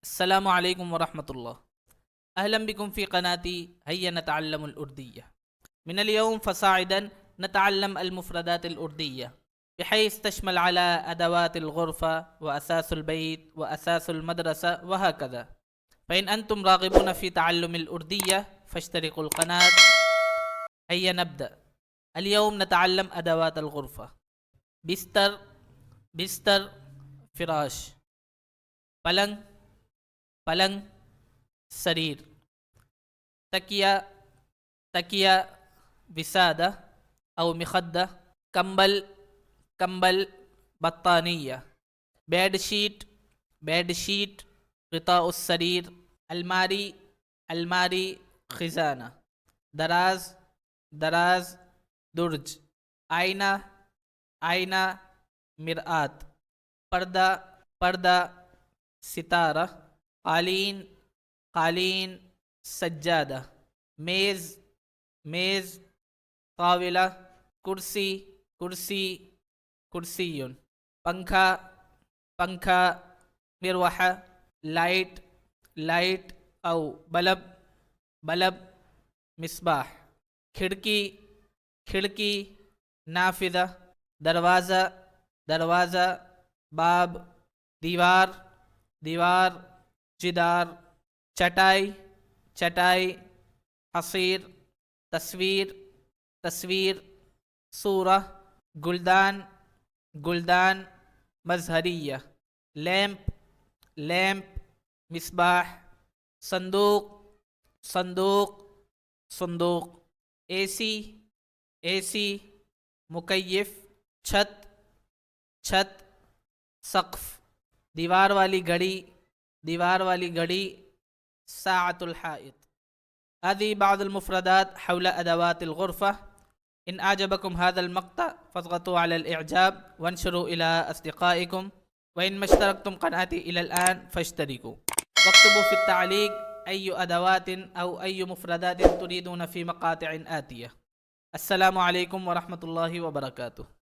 السلام عليكم ورحمة الله. أهلا بكم في قناتي هيا نتعلم الأردية. من اليوم فصاعدا نتعلم المفردات الأردية بحيث تشمل على أدوات الغرفة وأساس البيت وأساس المدرسة وهكذا. فإن أنتم راغبون في تعلم الأردية فاشتركوا القناة. هيا نبدأ. اليوم نتعلم أدوات الغرفة. بستر، بستر، فراش. پلنگ، پلنگ، سریر. تکیہ، تکیہ، وسادہ او مخدہ. کمبل، کمبل، بطانیہ. بیڈ شیٹ، بیڈ شیٹ، غطاء السریر. الماری، الماری، خزانہ. دراز، دراز، درج. آئینہ، آئینہ، مرآت. پردہ، پردہ، ستارہ. قالین، قالین، سجادہ. میز، میز، طاولہ. کرسی، کرسی، کرسی. پنکھا، پنکھا، مروحہ. لائٹ، لائٹ او بلب، بلب، مصباح. کھڑکی، کھڑکی، نافذہ. دروازہ، دروازہ، باب. دیوار، دیوار، جدار. چٹائی، چٹائی، حصیر. تصویر، تصویر، صورہ. گلدان، گلدان، مظہریہ. لیمپ، لیمپ، مصباح. صندوق، صندوق، صندوق. اے سی، اے سی، مکیف. چھت، چھت، سقف. دیوار والی گھڑی، دیوار والی گھڑی. ساعة الحائط. هذه بعض المفردات حول أدوات الغرفة. إن أعجبكم هذا المقطع فاضغطوا على الإعجاب وانشروا إلى أصدقائكم، وإن ما اشتركتم قناتي إلى الآن فاشتركوا، واكتبوا في التعليق أي أدوات أو أي مفردات تريدون في مقاطع آتية. السلام عليكم ورحمة الله وبركاته.